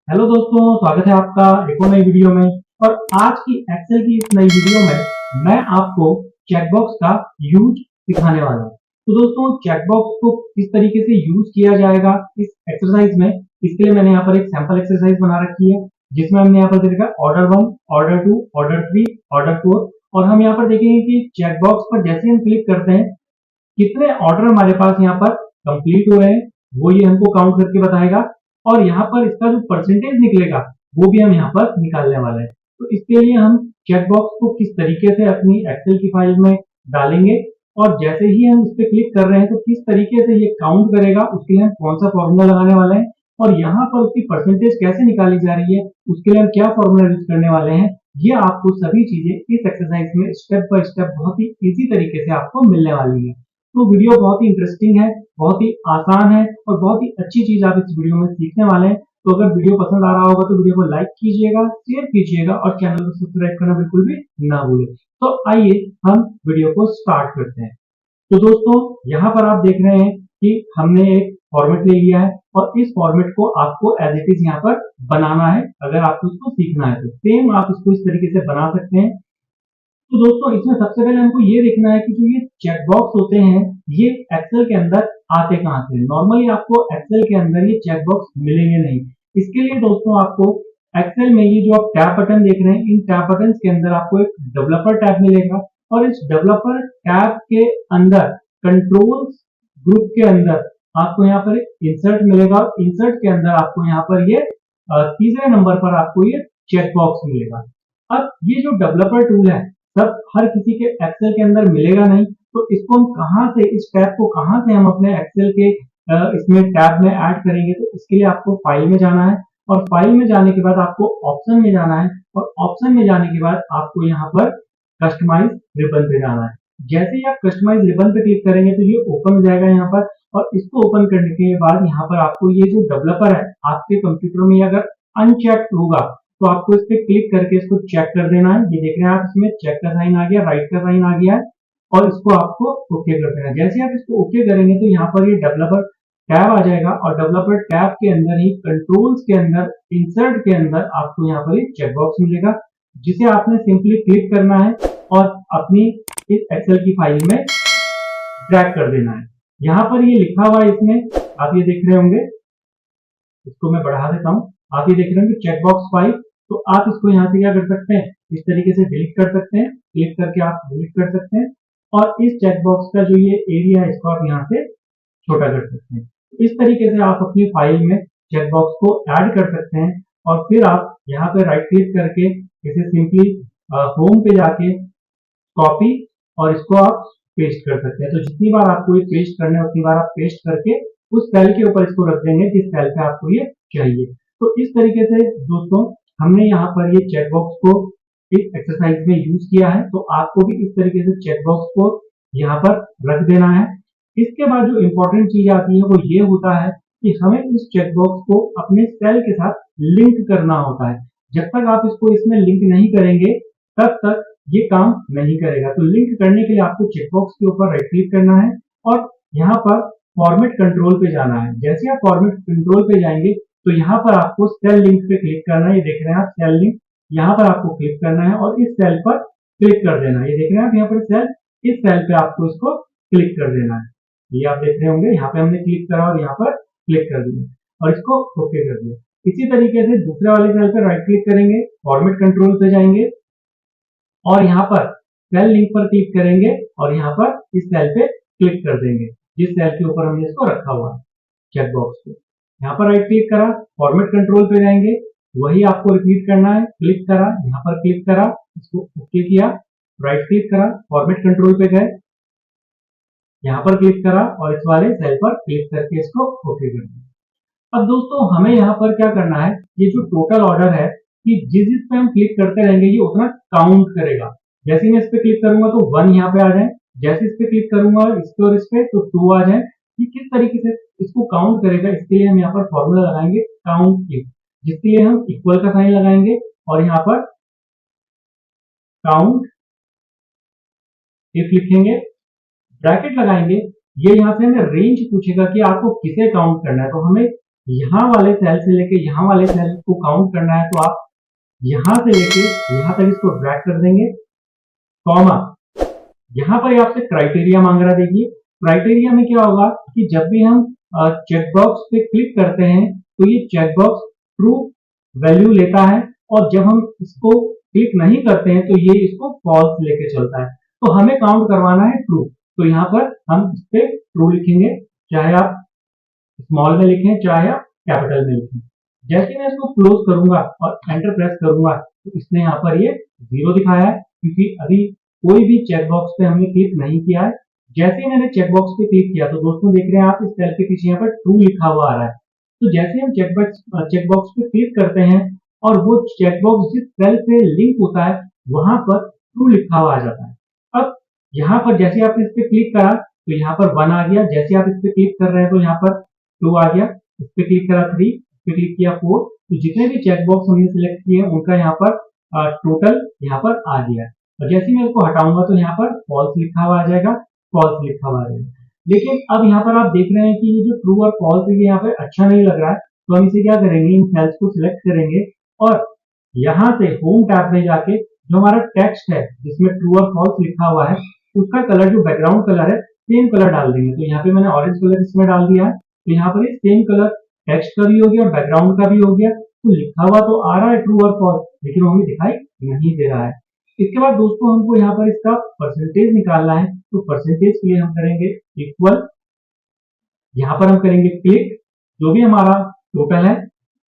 Hello दोस्तों, स्वागत है आपका एक और नई वीडियो में। और आज की एक्सेल की इस नई वीडियो में मैं आपको चेकबॉक्स का यूज सिखाने वाला हूँ। तो दोस्तों, चेकबॉक्स को किस तरीके से यूज किया जाएगा इस एक्सरसाइज में, इसके लिए मैंने यहाँ पर एक सैंपल एक्सरसाइज बना रखी है, जिसमें हमने यहाँ पर देखा ऑर्डर 1, ऑर्डर 2, ऑर्डर 3, ऑर्डर 4। और हम यहाँ पर देखेंगे कि चेकबॉक्स पर जैसे हम क्लिक करते हैं, कितने ऑर्डर हमारे पास यहाँ पर कंप्लीट हो रहे हैं, वो ये हमको काउंट करके बताएगा। और यहाँ पर इसका जो परसेंटेज निकलेगा वो भी हम यहाँ पर निकालने वाले हैं। तो इसके लिए हम चेकबॉक्स को किस तरीके से अपनी एक्सेल की फाइल में डालेंगे, और जैसे ही हम इस पर क्लिक कर रहे हैं तो किस तरीके से ये काउंट करेगा, उसके लिए हम कौन सा फॉर्मूला लगाने वाले हैं, और यहाँ पर उसकी परसेंटेज कैसे निकाली जा रही है, उसके लिए हम क्या फॉर्मूला यूज करने वाले हैं, ये आपको सभी चीजें इस एक्सरसाइज में स्टेप बाय स्टेप बहुत ही इजी तरीके से आपको मिलने वाली है। तो वीडियो बहुत ही इंटरेस्टिंग है, बहुत ही आसान है और बहुत ही अच्छी चीज आप इस वीडियो में सीखने वाले हैं। तो अगर वीडियो पसंद आ रहा होगा तो वीडियो को लाइक कीजिएगा, शेयर कीजिएगा और चैनल को सब्सक्राइब करना बिल्कुल भी ना भूलें। तो आइए हम वीडियो को स्टार्ट करते हैं। तो दोस्तों, यहाँ पर आप देख रहे हैं कि हमने एक फॉर्मेट ले लिया है और इस फॉर्मेट को आपको एज इट इज यहाँ पर बनाना है। अगर आपको इसको सीखना है तो सेम आप इसको इस तरीके से बना सकते हैं। तो दोस्तों, इसमें सबसे पहले हमको ये देखना है कि जो ये चेकबॉक्स होते हैं, ये एक्सेल के अंदर आते कहाँ से। नॉर्मली आपको एक्सेल के अंदर ये चेकबॉक्स मिलेंगे नहीं। इसके लिए दोस्तों आपको एक्सेल में ये जो आप टैब बटन देख रहे हैं, इन टैब बटन के अंदर आपको एक डेवलपर टैब मिलेगा, और इस डेवलपर टैब के अंदर कंट्रोल्स ग्रुप के अंदर आपको यहाँ पर इंसर्ट मिलेगा, और इंसर्ट के अंदर आपको यहाँ पर ये तीसरे नंबर पर आपको ये चेकबॉक्स मिलेगा। अब ये जो डेवलपर टूल है, सब हर किसी के एक्सेल के अंदर मिलेगा नहीं। तो इसको हम कहाँ से, इस टैब को कहाँ से हम अपने एक्सेल के इसमें टैब में ऐड करेंगे। तो इसके लिए आपको फाइल में जाना है, और फाइल में जाने के बाद आपको ऑप्शन में जाना है, और ऑप्शन में जाने के बाद आपको यहाँ पर कस्टमाइज रिबन पे जाना है। जैसे ही आप कस्टमाइज रिबन पे क्लिक करेंगे तो ये ओपन हो जाएगा यहाँ पर, और इसको ओपन करने के बाद यहाँ पर आपको ये जो डेवलपर है आपके कंप्यूटर में अगर अनचेक होगा तो आपको इस पे क्लिक करके इसको चेक कर देना है। ये देख रहे हैं आप, इसमें चेक का साइन आ गया, राइट का साइन आ गया है, और इसको आपको ओके कर देना है। जैसे आप इसको ओके करेंगे तो यहाँ पर ये डेवलपर टैब आ जाएगा, और डेवलपर टैब के अंदर ही कंट्रोल्स के अंदर इंसर्ट के अंदर आपको यहाँ पर एक चेकबॉक्स मिलेगा, जिसे आपने सिंपली क्लिक करना है और अपनी इस एक्सेल की फाइल में ड्रैग कर देना है। यहाँ पर ये लिखा हुआ है, इसमें आप ये देख रहे होंगे, इसको मैं बढ़ा देता हूँ। आप ये देख रहे होंगे चेकबॉक्स फाइल। तो आप इसको यहाँ से क्या कर सकते हैं, इस तरीके से डिलीट कर सकते हैं, क्लिक करके आप डिलीट कर सकते हैं, और इस चेकबॉक्स का जो ये एरिया है इसको आप यहाँ से छोटा कर सकते हैं। इस तरीके से आप अपनी फाइल में चेकबॉक्स को ऐड कर सकते हैं, और फिर आप यहाँ पे राइट क्लिक करके इसे सिंपली होम पे जाके कॉपी और इसको आप पेस्ट कर सकते हैं। तो जितनी बार आपको ये पेस्ट करना है उतनी बार आप पेस्ट करके उस सेल के ऊपर इसको रख देंगे जिस सेल पे आपको ये चाहिए। तो इस तरीके से दोस्तों हमने यहाँ पर ये चेकबॉक्स को इस एक्सरसाइज में यूज किया है। तो आपको भी इस तरीके से चेकबॉक्स को यहाँ पर रख देना है। इसके बाद जो इंपॉर्टेंट चीज आती है वो ये होता है कि हमें इस चेकबॉक्स को अपने सेल के साथ लिंक करना होता है। जब तक आप इसको इसमें लिंक नहीं करेंगे तब तक ये काम नहीं करेगा। तो लिंक करने के लिए आपको चेकबॉक्स के ऊपर राइट क्लिक करना है, और यहाँ पर फॉर्मेट कंट्रोल पे जाना है। जैसे आप फॉर्मेट कंट्रोल पे जाएंगे तो यहाँ पर आपको सेल लिंक पे क्लिक करना है। ये देख रहे हैं आप सेल लिंक, यहाँ पर आपको क्लिक करना है और इस सेल पर क्लिक कर देना है। ये देख रहे हैं आप यहाँ पर सेल, इस सेल पे आपको इसको क्लिक कर देना है। ये आप देख रहे होंगे, यहाँ पे हमने क्लिक करा और यहाँ पर क्लिक कर दिया और इसको ओके कर दिया। इसी तरीके से दूसरे वाले सेल पर राइट क्लिक करेंगे, फॉर्मेट कंट्रोल पे जाएंगे और यहाँ पर सेल लिंक पर क्लिक करेंगे, और यहाँ पर इस सेल पे क्लिक कर देंगे जिस सेल के ऊपर हमने इसको रखा हुआ है चेकबॉक्स को। यहाँ पर राइट क्लिक करा, फॉर्मेट कंट्रोल पे जाएंगे, वही आपको रिपीट करना है। क्लिक करा, यहाँ पर क्लिक करा, इसको ओके किया, राइट क्लिक करा, फॉर्मेट कंट्रोल पे गए, यहाँ पर क्लिक करा और इस वाले सेल पर क्लिक करके इसको ओके कर दिया। अब दोस्तों हमें यहाँ पर क्या करना है, ये जो टोटल ऑर्डर है कि जिस जिस पे हम क्लिक करते रहेंगे ये उतना काउंट करेगा। जैसे मैं इस पे क्लिक करूंगा तो 1 यहाँ पे आ जाए, जैसे इस पे क्लिक करूंगा इस पे और इस पे तो 2 आ जाए। ये किस तरीके से इसको काउंट करेगा, इसके लिए हम यहाँ पर फॉर्मूला लगाएंगे काउंट इफ, जिसके लिए हम इक्वल का साइन लगाएंगे और यहाँ पर काउंट इफ लिखेंगे, ब्रैकेट लगाएंगे। ये यहाँ से हमें रेंज पूछेगा कि आपको किसे काउंट करना है, तो हमें यहाँ वाले सेल से लेके यहाँ वाले सेल को काउंट करना है तो आप यहाँ से लेके यहाँ तक इसको ड्रैग कर देंगे, कॉमा यहाँ पर आपसे क्राइटेरिया मांग रहा है। देखिए क्राइटेरिया में क्या होगा कि जब भी हम चेकबॉक्स पे क्लिक करते हैं तो ये चेकबॉक्स ट्रू वैल्यू लेता है और जब हम इसको क्लिक नहीं करते हैं तो ये इसको फॉल्स लेके चलता है। तो हमें काउंट करवाना है ट्रू, तो यहाँ पर हम इस पे ट्रू लिखेंगे, चाहे आप स्मॉल में लिखें चाहे आप कैपिटल में लिखें। जैसे मैं इसको क्लोज करूंगा और एंटर प्रेस करूंगा तो इसने यहाँ पर ये 0 दिखाया है क्योंकि अभी कोई भी चेकबॉक्स पे हमने क्लिक नहीं किया है। जैसे ही मैंने चेकबॉक्स पे क्लिक किया तो दोस्तों देख रहे हैं आप इस सेल के पीछे यहाँ पर ट्रू लिखा हुआ आ रहा है। तो जैसे हम चेकबॉक्स पे क्लिक करते हैं और वो चेकबॉक्स जिस सेल से लिंक होता है वहां पर ट्रू लिखा हुआ आ जाता है। अब यहाँ पर जैसे आप इस पे क्लिक करा तो यहाँ पर 1 आ गया, जैसे आप इस पे क्लिक कर रहे हैं तो यहाँ पर 2 आ गया, इस पे क्लिक करा 3, इस पे क्लिक किया 4, तो जितने भी चेकबॉक्स हमने सिलेक्ट किए हैं उनका यहाँ पर टोटल यहाँ पर आ गया है। और जैसे मैं इसको हटाऊंगा तो यहाँ पर फॉल्स लिखा हुआ आ जाएगा, फॉल्स लिखा हुआ आ जाएगा। लेकिन अब यहाँ पर आप देख रहे हैं कि ये जो ट्रू और फॉल्स है ये यहाँ पे अच्छा नहीं लग रहा है, तो हम इसे क्या करेंगे, इन सेल्स को सिलेक्ट करेंगे और यहाँ से होम टैब में जाके जो हमारा टेक्स्ट है जिसमें ट्रू और फॉल्स लिखा हुआ है उसका कलर जो बैकग्राउंड कलर है सेम कलर डाल देंगे। तो यहाँ पे मैंने ऑरेंज कलर इसमें डाल दिया है, तो यहाँ पर सेम कलर टेक्स्ट का भी हो गया और बैकग्राउंड का भी हो गया। तो लिखा हुआ तो आ रहा है ट्रू और फॉल्स, लेकिन वो हमें दिखाई नहीं दे रहा है। इसके बाद दोस्तों हमको यहाँ पर इसका परसेंटेज निकालना है, तो परसेंटेज के लिए हम करेंगे इक्वल, यहाँ पर हम करेंगे क्लिक, जो भी हमारा टोटल है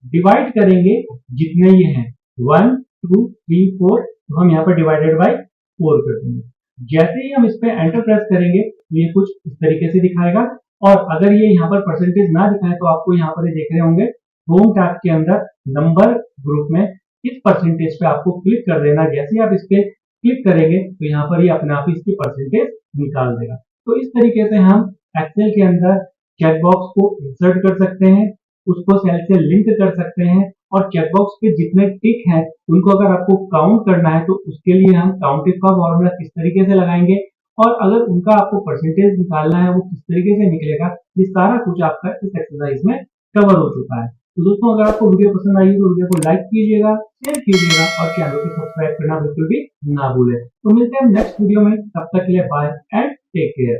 डिवाइड करेंगे जितने ये हैं 1 2 3 4, तो हम यहाँ पर डिवाइडेड बाय 4 कर देंगे। जैसे ही हम इस पे एंटर प्रेस करेंगे तो ये कुछ इस तरीके से दिखाएगा। और अगर ये यहाँ पर परसेंटेज ना दिखाए तो आपको यहाँ पर देख रहे होंगे होम टैब के अंदर नंबर ग्रुप में इस परसेंटेज पे आपको क्लिक कर देना। जैसे ही आप इस पे क्लिक करेंगे तो यहाँ पर ये अपने आप ही इसकी परसेंटेज निकाल देगा। तो इस तरीके से हम एक्सेल के अंदर चेकबॉक्स को इंसर्ट कर सकते हैं, उसको सेल से लिंक कर सकते हैं और चेकबॉक्स पे जितने टिक हैं उनको अगर आपको काउंट करना है तो उसके लिए हम काउंटिफ का फॉर्मूला किस तरीके से लगाएंगे और अगर उनका आपको परसेंटेज निकालना है वो किस तरीके से निकलेगा, ये सारा कुछ आपका इस एक्सरसाइज में कवर हो चुका है। तो दोस्तों अगर आपको वीडियो पसंद आई तो वीडियो को लाइक कीजिएगा, शेयर कीजिएगा और चैनल को सब्सक्राइब करना बिल्कुल भी ना भूलें। तो मिलते हैं नेक्स्ट वीडियो में, तब तक के लिए बाय एंड टेक केयर।